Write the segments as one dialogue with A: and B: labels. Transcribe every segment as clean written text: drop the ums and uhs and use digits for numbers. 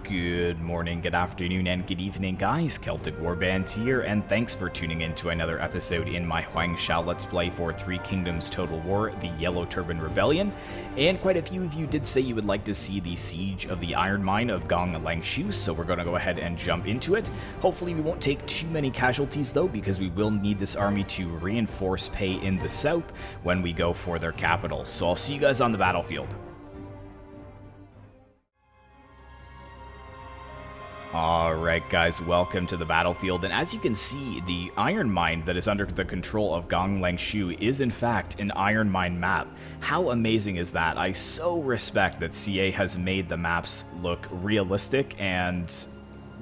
A: Good morning, good afternoon, and good evening, guys. Celtic Warband here, and thanks for tuning in to another episode in my Huang Shao Let's Play for Three Kingdoms Total War, the Yellow Turban Rebellion. And quite a few of you did say you would like to see the siege of the iron mine of Gong Langshu, so we're going to go ahead and jump into it. Hopefully we won't take too many casualties though, because we will need this army to reinforce Pei in the south when we go for their capital. So I'll see you guys on the battlefield. Alright guys, welcome to the battlefield, and as you can see, the iron mine that is under the control of Gong Langshu is in fact an iron mine map. How amazing is that? I so respect that CA has made the maps look realistic, and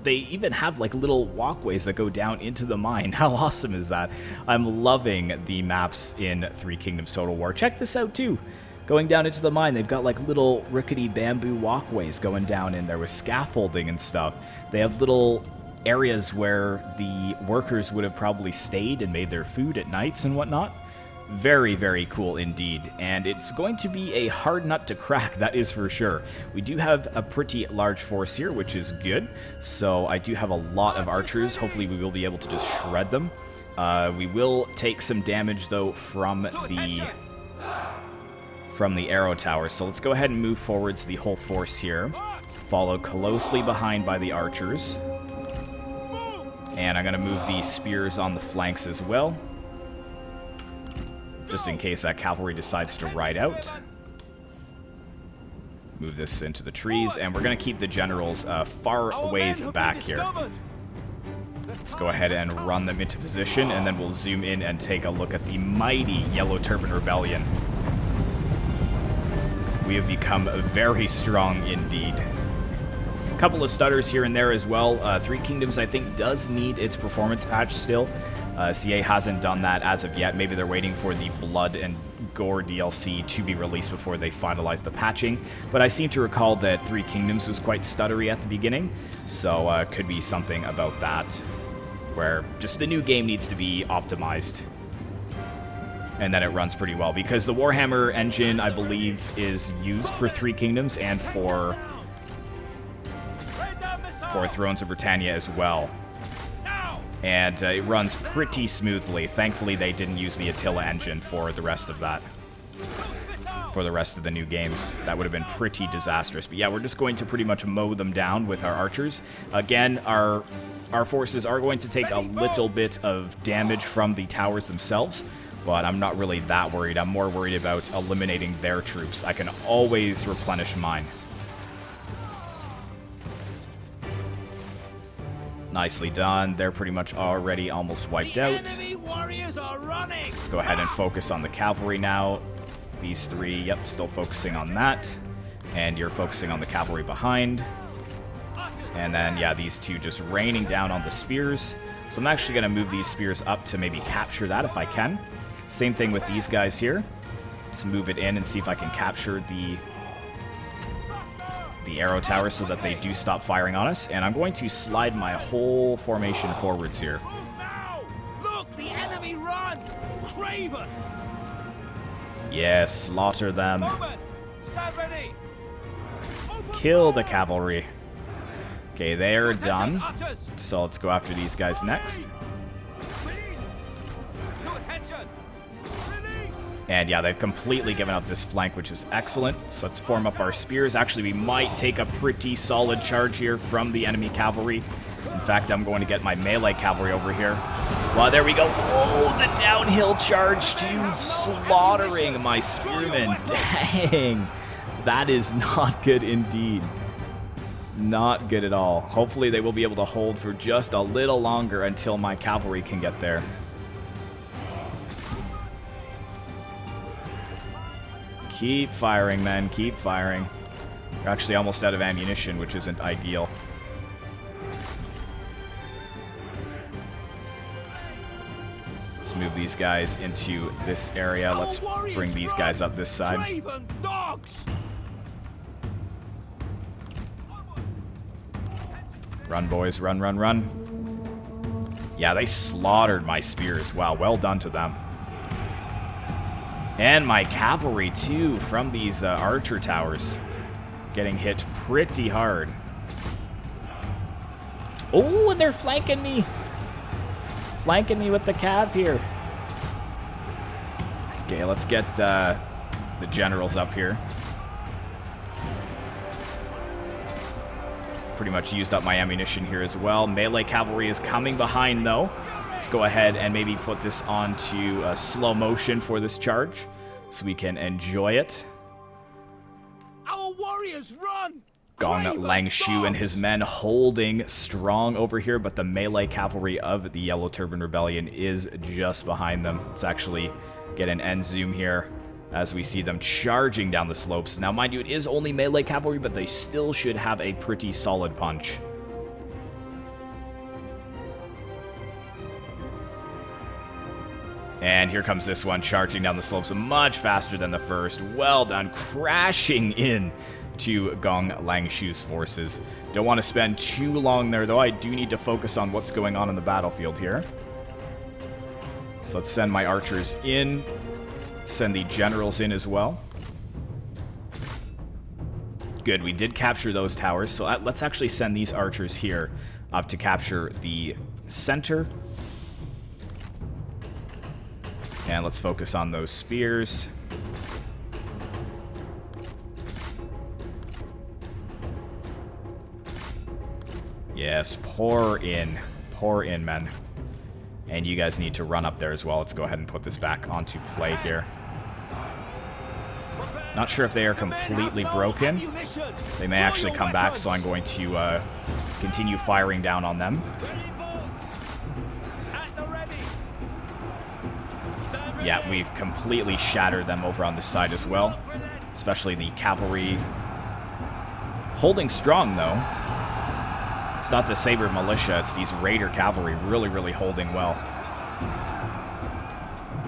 A: they even have like little walkways that go down into the mine. How awesome is that? I'm loving the maps in Three Kingdoms Total War. Check this out too. Going down into the mine, they've got like little rickety bamboo walkways going down in there with scaffolding and stuff. They have little areas where the workers would have probably stayed and made their food at nights and whatnot. Very, very cool indeed. And it's going to be a hard nut to crack, that is for sure. We do have a pretty large force here, which is good. So I do have a lot of archers. Hopefully we will be able to just shred them. We will take some damage though from the arrow tower. So let's go ahead and move forwards the whole force here. Followed closely behind by the archers. And I'm going to move the spears on the flanks as well, just in case that cavalry decides to ride out. Move this into the trees, and we're going to keep the generals far ways back here. Let's go ahead and run them into position, and then we'll zoom in and take a look at the mighty Yellow Turban Rebellion. We have become very strong indeed. A couple of stutters here and there as well. Three Kingdoms, I think, does need its performance patch still. CA hasn't done that as of yet. Maybe they're waiting for the Blood and Gore DLC to be released before they finalize the patching. But I seem to recall that Three Kingdoms was quite stuttery at the beginning, so could be something about that, where just the new game needs to be optimized. And then it runs pretty well, because the Warhammer engine, I believe, is used for Three Kingdoms and for Thrones of Britannia as well. And it runs pretty smoothly. Thankfully, they didn't use the Attila engine for the rest of that. For the rest of the new games. That would have been pretty disastrous. But yeah, we're just going to pretty much mow them down with our archers. Again, our forces are going to take a little bit of damage from the towers themselves, but I'm not really that worried. I'm more worried about eliminating their troops. I can always replenish mine. Nicely done. They're pretty much already almost wiped out. Let's go ahead and focus on the cavalry now. These three, yep, still focusing on that. And you're focusing on the cavalry behind. And then, yeah, these two just raining down on the spears. So I'm actually going to move these spears up to maybe capture that if I can. Same thing with these guys here. Let's move it in and see if I can capture the arrow tower so that they do stop firing on us. And I'm going to slide my whole formation forwards here.
B: Look, the enemy run! Craven!
A: Yes, slaughter them.
B: Stand ready!
A: Kill the cavalry. Okay, they're done. So let's go after these guys next. And yeah, they've completely given up this flank, which is excellent. So let's form up our spears. Actually, we might take a pretty solid charge here from the enemy cavalry. In fact, I'm going to get my melee cavalry over here. Well, there we go. Oh, the downhill charge, dude. Slaughtering my spearmen. Dang. That is not good indeed. Not good at all. Hopefully, they will be able to hold for just a little longer until my cavalry can get there. Keep firing, men. Keep firing. We're actually almost out of ammunition, which isn't ideal. Let's move these guys into this area. Let's bring these guys up this side. Run, boys. Run, run, run. Yeah, they slaughtered my spears. Wow, well done to them. And my cavalry, too, from these archer towers. Getting hit pretty hard. Oh, and they're flanking me. Flanking me with the cav here. Okay, let's get the generals up here. Pretty much used up my ammunition here as well. Melee cavalry is coming behind, though. Let's go ahead and maybe put this onto slow motion for this charge so we can enjoy it.
B: Our warriors run!
A: Gong Langshu and his men holding strong over here, but the melee cavalry of the Yellow Turban Rebellion is just behind them. Let's actually get an end zoom here as we see them charging down the slopes. Now, mind you, it is only melee cavalry, but they still should have a pretty solid punch. And here comes this one, charging down the slopes much faster than the first. Well done, crashing in to Gong Langshu's forces. Don't want to spend too long there, though. I do need to focus on what's going on in the battlefield here. So let's send my archers in. Send the generals in as well. Good, we did capture those towers, so let's actually send these archers here up to capture the center. And let's focus on those spears. Yes, pour in, men. And you guys need to run up there as well. Let's go ahead and put this back onto play here. Not sure if they are completely broken. They may actually come back, so I'm going to continue firing down on them. Yeah, we've completely shattered them over on this side as well. Especially the cavalry. Holding strong, though. It's not the Saber Militia, it's these Raider cavalry really, really holding well.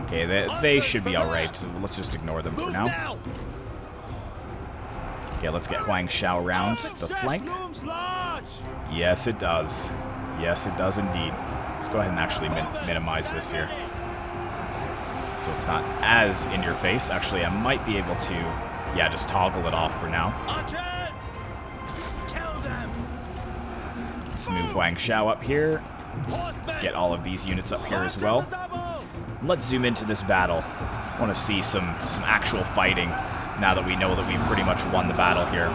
A: Okay, they should be alright, so let's just ignore them for now. Okay, let's get Huang Shao around the flank. Yes, it does. Yes, it does indeed. Let's go ahead and actually minimize this here, so it's not as in your face. Actually, I might be able to, yeah, just toggle it off for now. Let's move Huang Shao up here. Let's get all of these units up here as well. Let's zoom into this battle. I want to see some actual fighting now that we know that we've pretty much won the battle here.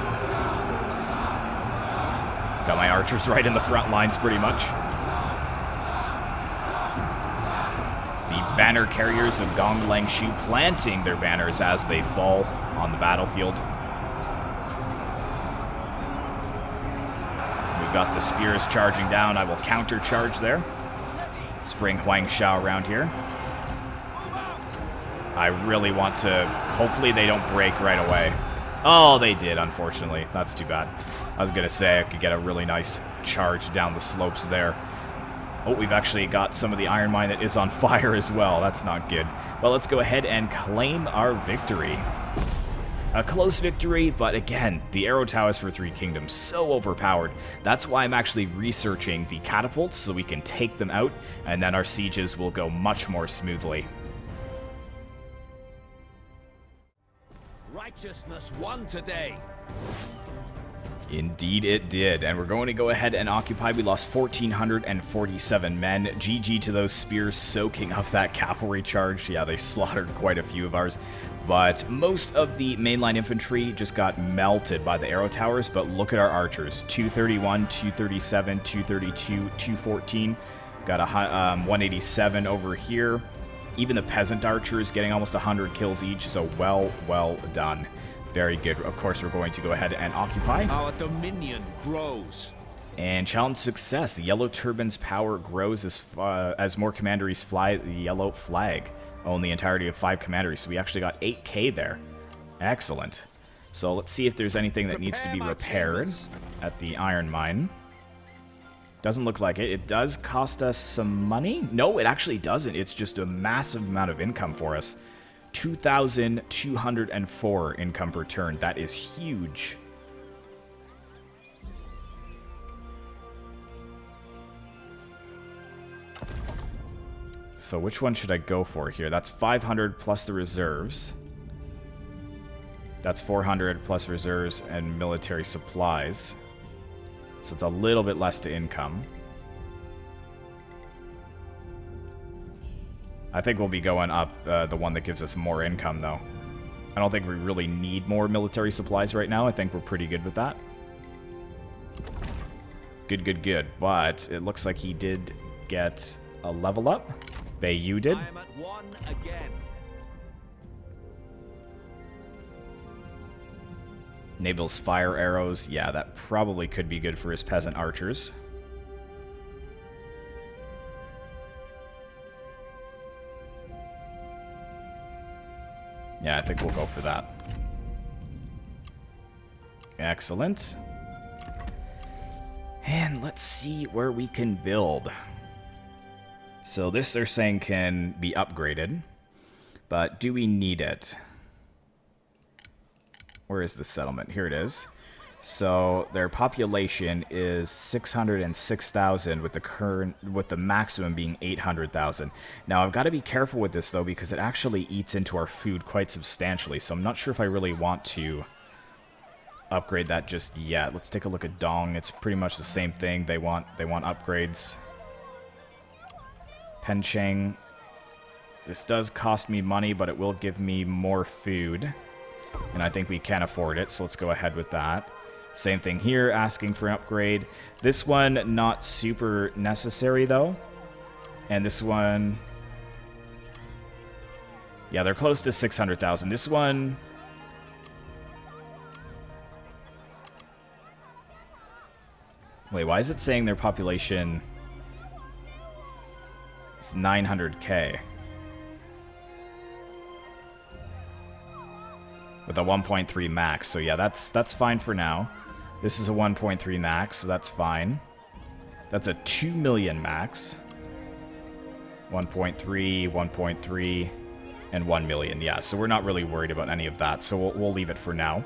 A: Got my archers right in the front lines pretty much. The banner carriers of Gong Langshu planting their banners as they fall on the battlefield. We've got the spears charging down. I will counter charge there. Let's bring Huang Shao around here. I really want to... Hopefully they don't break right away. Oh, they did, unfortunately. That's too bad. I was going to say I could get a really nice charge down the slopes there. Oh, we've actually got some of the iron mine that is on fire as well. That's not good. Well, let's go ahead and claim our victory. A close victory, but again, the arrow towers for Three Kingdoms, so overpowered. That's why I'm actually researching the catapults so we can take them out, and then our sieges will go much more smoothly.
B: Righteousness won today.
A: Indeed it did, and we're going to go ahead and occupy. We lost 1,447 men. GG to those spears soaking up that cavalry charge. Yeah, they slaughtered quite a few of ours, but most of the mainline infantry just got melted by the arrow towers. But look at our archers: 231, 237, 232, 214. Got a 187 over here. Even the peasant archers getting almost 100 kills each, so well done. Very good. Of course, we're going to go ahead and occupy.
B: Our dominion grows.
A: And challenge success. The Yellow Turban's power grows as more commanderies fly the yellow flag. Own the entirety of 5 commanderies. So we actually got 8k there. Excellent. So let's see if there's anything that needs to be repaired at the iron mine. Doesn't look like it. It does cost us some money. No, it actually doesn't. It's just a massive amount of income for us. 2,204 income per turn. That is huge. So which one should I go for here? That's 500 plus the reserves. That's 400 plus reserves and military supplies. So it's a little bit less to income. I think we'll be going up the one that gives us more income, though. I don't think we really need more military supplies right now. I think we're pretty good with that. Good, good, good. But it looks like he did get a level up. Pei, you did.
B: I am at 1 again.
A: Nabil's fire arrows. Yeah, that probably could be good for his peasant archers. Yeah, I think we'll go for that. Excellent. And let's see where we can build. So this, they're saying, can be upgraded. But do we need it? Where is the settlement? Here it is. So their population is 606,000 with the maximum being 800,000. Now I've got to be careful with this though because it actually eats into our food quite substantially. So I'm not sure if I really want to upgrade that just yet. Let's take a look at Dong. It's pretty much the same thing. They want upgrades. Pencheng. This does cost me money, but it will give me more food. And I think we can afford it, so let's go ahead with that. Same thing here, asking for an upgrade. This one, not super necessary, though. And this one... yeah, they're close to 600,000. This one... wait, why is it saying their population is 900k? With a 1.3 max, so yeah, that's fine for now. This is a 1.3 max, so that's fine. That's a 2 million max. 1.3, 1.3, and 1 million. Yeah, so we're not really worried about any of that, so we'll leave it for now.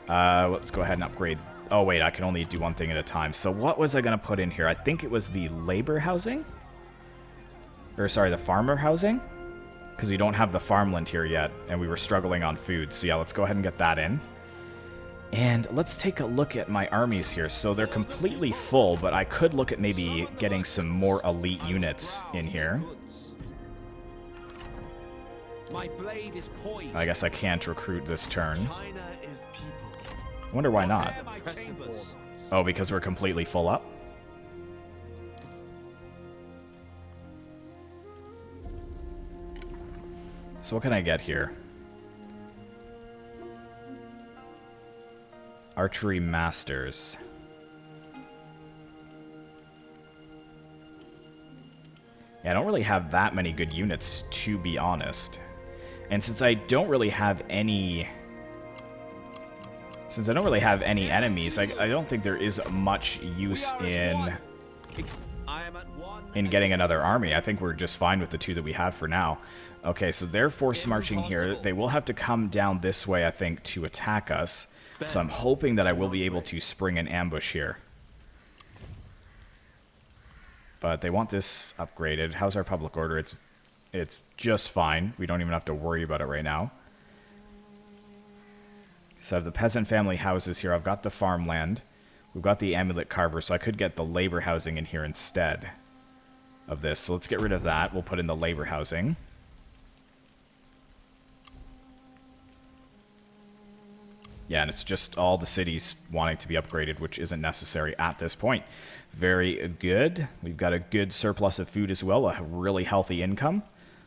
A: Let's go ahead and upgrade. Oh, wait, I can only do one thing at a time. So what was I going to put in here? I think it was the labor housing? Or, sorry, the farmer housing? Because we don't have the farmland here yet, and we were struggling on food. So yeah, let's go ahead and get that in. And let's take a look at my armies here. So they're completely full, but I could look at maybe getting some more elite units in here.
B: My blade is poised.
A: I guess I can't recruit this turn.
B: China is people.
A: I wonder why not.
B: My chambers.
A: Oh, because we're completely full up? So what can I get here? Archery Masters. Yeah, I don't really have that many good units, to be honest. And since I don't really have any... since I don't really have any enemies, I don't think there is much use in getting another army. I think we're just fine with the two that we have for now. Okay, so they're force marching here. They will have to come down this way, I think, to attack us. So I'm hoping that I will be able to spring an ambush here. But they want this upgraded. How's our public order? It's just fine. We don't even have to worry about it right now. So I have the peasant family houses here. I've got the farmland. We've got the amulet carver, so I could get the labor housing in here instead of this. So let's get rid of that. We'll put in the labor housing. Yeah, and it's just all the cities wanting to be upgraded, which isn't necessary at this point. Very good. We've got a good surplus of food as well, a really healthy income.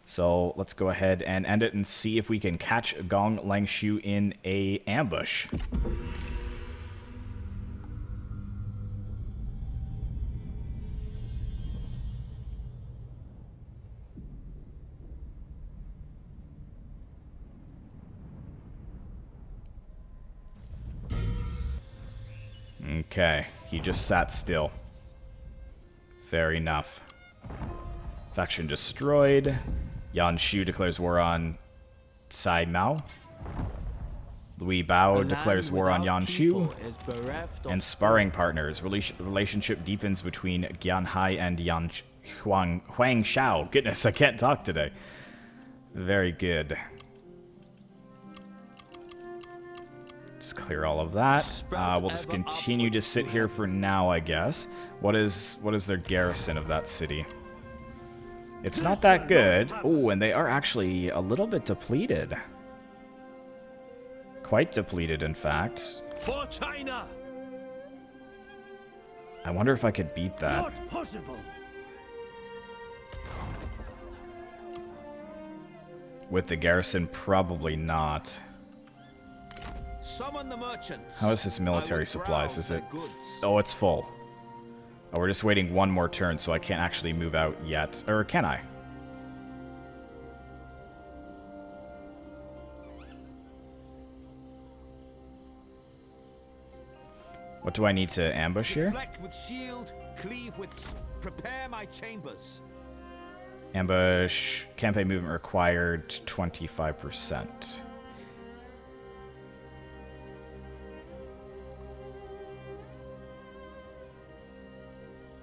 A: So let's go ahead and end it and see if we can catch Gong Langshu in a ambush. Okay, he just sat still. Fair enough. Faction destroyed. Yan Shu declares war on Sai Mao. Louis Bao declares war on Yan Shu. And sparring partners. Relationship deepens between Gian Hai and Huang Shao. Goodness, I can't talk today. Very good. Just clear all of that. We'll just continue to sit here for now, I guess. What is their garrison of that city? It's not that good. Oh, and they are actually a little bit depleted. Quite depleted, in fact.
B: For China.
A: I wonder if I could beat that.
B: Not possible.
A: With the garrison, probably not.
B: Summon the merchants.
A: How is this military
B: I will
A: supplies?
B: browse
A: Is
B: their
A: it...
B: goods.
A: Oh, it's full. Oh, we're just waiting one more turn, so I can't actually move out yet. Or can I? What do I need to ambush here?
B: Deflect with shield, cleave with... Prepare my chambers.
A: Ambush. Campaign movement required 25%.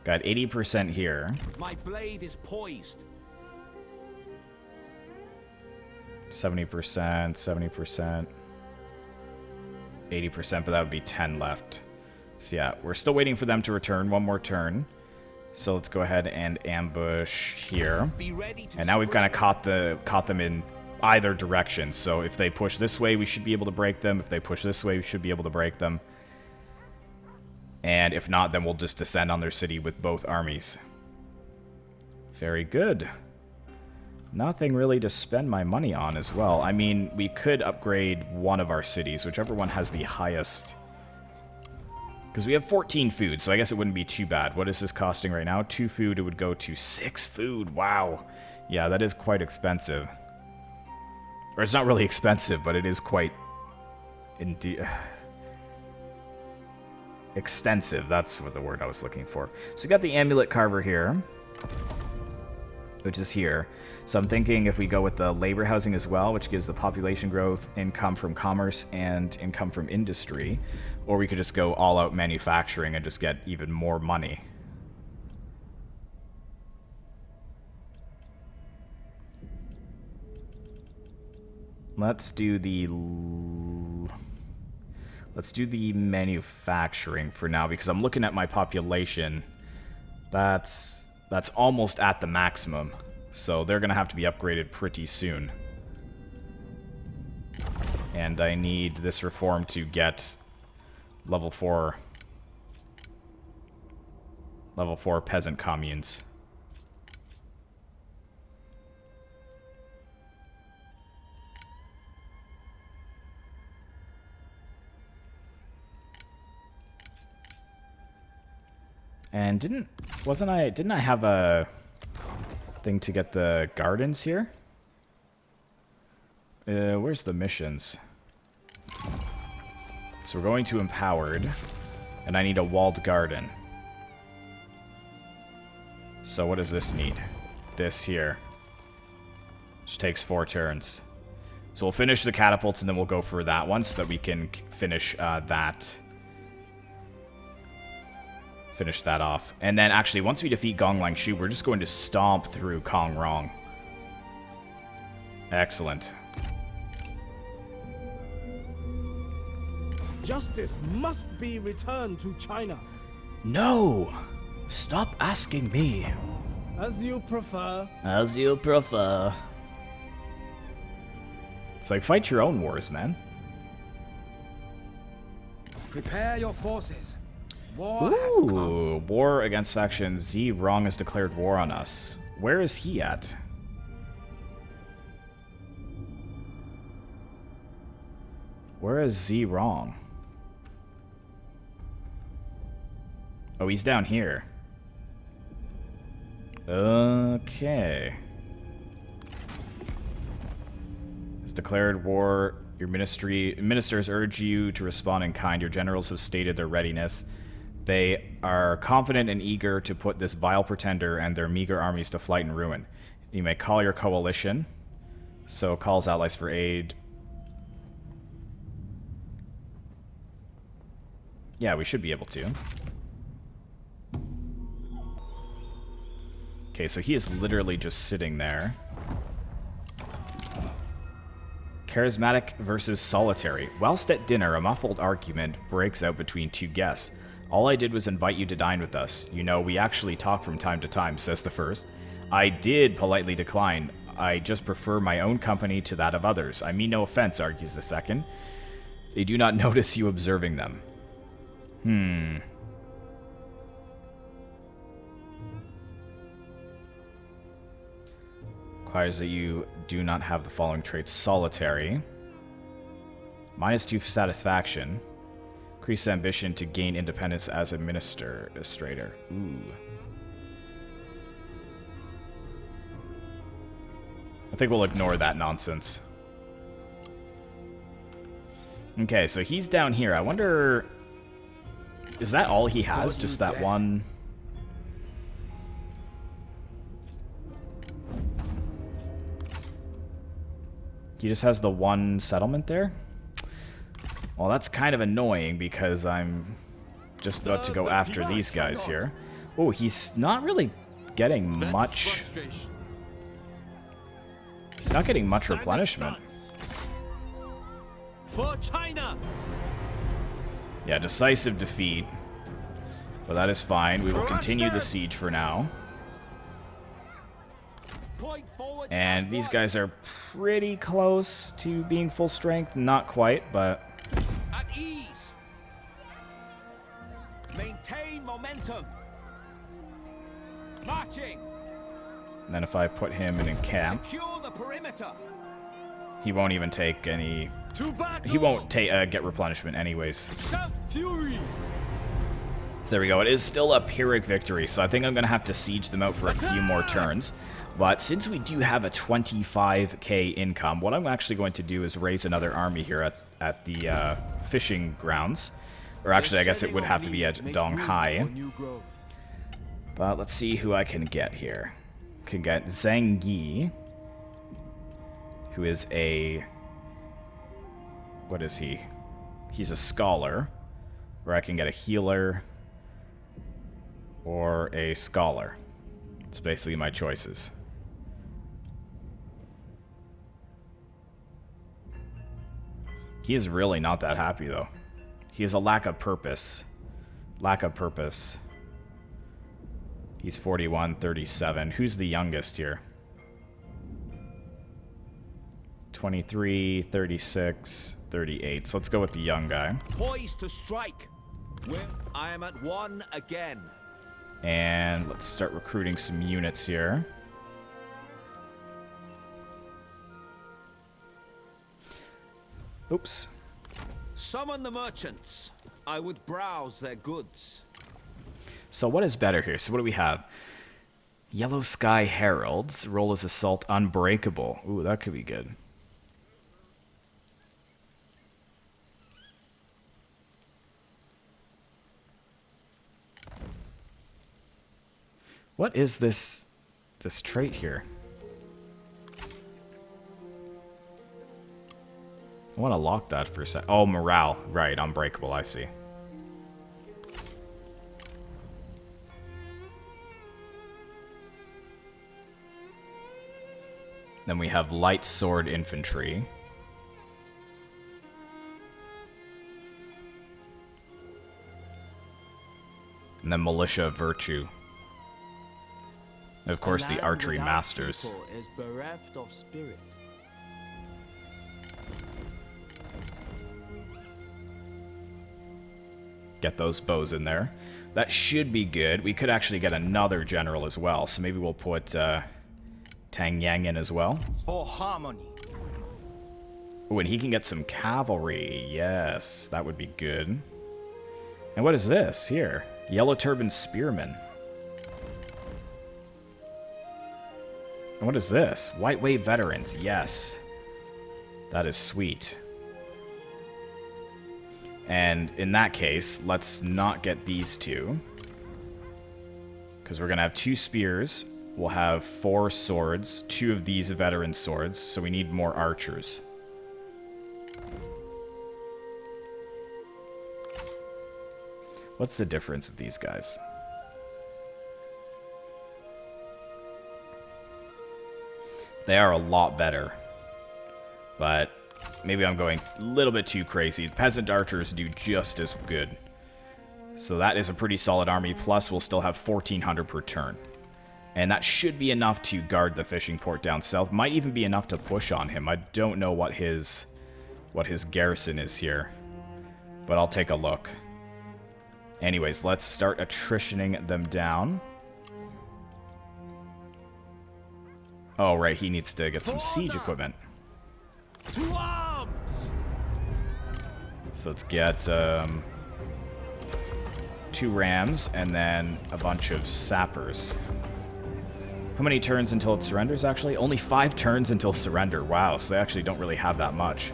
A: Got 80% here.
B: My blade is poised.
A: 70%, 70%. 80%, but that would be 10 left. So yeah, we're still waiting for them to return one more turn. So let's go ahead and ambush here.
B: Be ready to
A: And now we've kind of
B: spring.
A: caught them in either direction. So if they push this way, we should be able to break them. If they push this way, we should be able to break them. And if not, then we'll just descend on their city with both armies. Very good. Nothing really to spend my money on as well. I mean, we could upgrade one of our cities, whichever one has the highest. Because we have 14 food, so I guess it wouldn't be too bad. What is this costing right now? 2 food, it would go to 6 food. Wow. Yeah, that is quite expensive. Or it's not really expensive, but it is quite... indeed. Extensive, that's what the word I was looking for. So we got the amulet carver here, which is here. So I'm thinking if we go with the labor housing as well, which gives the population growth, income from commerce, and income from industry, or we could just go all out manufacturing and just get even more money. Let's do the manufacturing for now, because I'm looking at my population. That's almost at the maximum. So they're going to have to be upgraded pretty soon. And I need this reform to get level 4 peasant communes. And didn't I have a thing to get the gardens here? Where's the missions? So we're going to Empowered, and I need a walled garden. So what does this need? This here. Which takes 4 turns. So we'll finish the catapults, and then we'll go for that one, so that we can finish finish that off. And then actually, once we defeat Gong Langshu, we're just going to stomp through Kong Rong. Excellent.
C: Justice must be returned to China.
A: No! Stop asking me.
C: As you prefer.
A: As you prefer. It's like, fight your own wars, man.
B: Prepare your forces. War has come.
A: Ooh, war against faction Z. Wrong has declared war on us. Where is he at? Where is Z. Wrong? Oh, he's down here. Okay. Has declared war. Your ministers urge you to respond in kind. Your generals have stated their readiness. They are confident and eager to put this vile pretender and their meager armies to flight and ruin. You may call your coalition. So calls allies for aid. Yeah, we should be able to. Okay, so he is literally just sitting there. Charismatic versus solitary. Whilst at dinner, a muffled argument breaks out between 2 guests. All I did was invite you to dine with us. You know, we actually talk from time to time, says the first. I did politely decline. I just prefer my own company to that of others. I mean no offense, argues the second. They do not notice you observing them. Requires that you do not have the following traits. Solitary. -2 satisfaction. Increase ambition to gain independence as administrator. Ooh. I think we'll ignore that nonsense. Okay, so he's down here. I wonder... Is that all he has? Just that one... He just has the one settlement there? Well, that's kind of annoying because I'm just about to go after these guys here. Oh, he's not really getting much... He's not getting much replenishment.
B: For China.
A: Yeah, decisive defeat. But that is fine. We will continue the siege for now. And these guys are pretty close to being full strength. Not quite, but...
B: At ease. Maintain momentum. Marching.
A: And then if I put him in camp,
B: Secure the perimeter.
A: he won't even take any... He won't get replenishment anyways.
B: Shout fury.
A: So there we go. It is still a Pyrrhic victory, so I think I'm going to have to siege them out for a few more turns. But since we do have a 25k income, what I'm actually going to do is raise another army here at the fishing grounds. Or actually, I guess it would have to be at Donghai. But let's see who I can get here. Can get Zhang Yi, who is a... What is he? He's a scholar. Or I can get a healer or a scholar. It's basically my choices. He is really not that happy, though. He has a lack of purpose. Lack of purpose. He's 41, 37. Who's the youngest here? 23, 36, 38. So let's go with the young guy.
B: Poised to strike. I am at 1 again.
A: And let's start recruiting some units here. Oops.
B: Summon the merchants. I would browse their goods.
A: So what is better here? So what do we have? Yellow Sky Heralds. Roll as Assault Unbreakable. Ooh, that could be good. What is this trait here? I want to lock that for a sec. Oh, morale. Right, unbreakable, I see. Then we have light sword infantry. And then militia virtue. And of course, the archery masters.
D: Is bereft of spirit.
A: Get those bows in there. That should be good. We could actually get another general as well, so maybe we'll put Tang Yang in as well.
D: For harmony.
A: Oh, and he can get some cavalry. Yes, that would be good. And what is this here? Yellow Turban Spearmen. And what is this? White Wave Veterans. Yes. That is sweet. And in that case, let's not get these two. Because we're going to have 2 spears. We'll have 4 swords. 2 of these veteran swords. So we need more archers. What's the difference with these guys? They are a lot better. But maybe I'm going a little bit too crazy. Peasant archers do just as good. So that is a pretty solid army. Plus, we'll still have 1,400 per turn. And that should be enough to guard the fishing port down south. Might even be enough to push on him. I don't know what his garrison is here, but I'll take a look. Anyways, let's start attritioning them down. Oh, right, he needs to get some siege equipment.
B: To arms!
A: So let's get 2 rams and then a bunch of sappers. How many turns until it surrenders, actually? Only 5 turns until surrender. Wow, so they actually don't really have that much.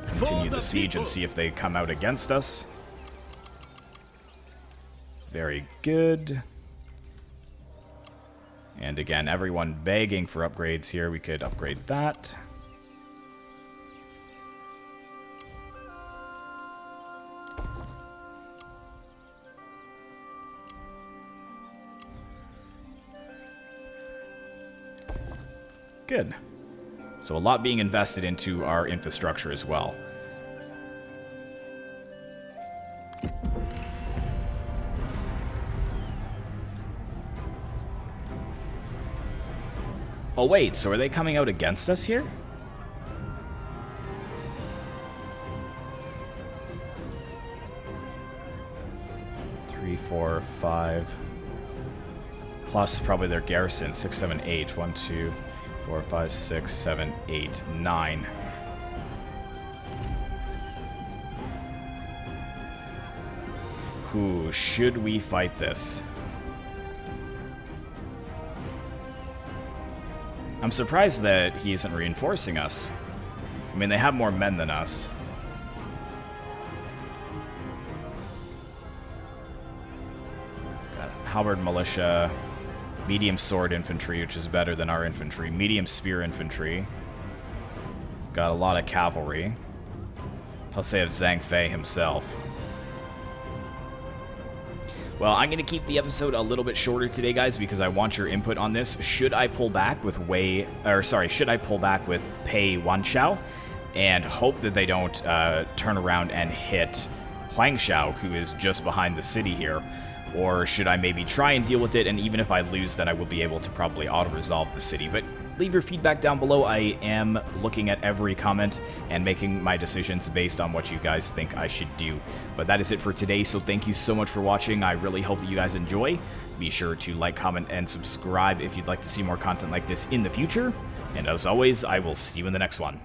A: Continue the siege and see if they come out against us. Very good. And again, everyone begging for upgrades here. We could upgrade that. Good. So a lot being invested into our infrastructure as well. Oh wait, so are they coming out against us here? Three, 4, 5. Plus probably their garrison. 6, 7, 8. 1, 2, 4, 5, 6, 7, 8, 9. Who should we fight this? I'm surprised that he isn't reinforcing us. I mean, they have more men than us. Got halberd militia, medium sword infantry, which is better than our infantry, medium spear infantry. Got a lot of cavalry. Plus they have Zhang Fei himself. Well, I'm going to keep the episode a little bit shorter today, guys, because I want your input on this. Should I pull back with should I pull back with Pei Huang Shao and hope that they don't turn around and hit Huang Shao, who is just behind the city here? Or should I maybe try and deal with it, and even if I lose, then I will be able to probably auto-resolve the city? But leave your feedback down below. I am looking at every comment and making my decisions based on what you guys think I should do. But that is it for today, so thank you so much for watching. I really hope that you guys enjoy. Be sure to like, comment, and subscribe if you'd like to see more content like this in the future. And as always, I will see you in the next one.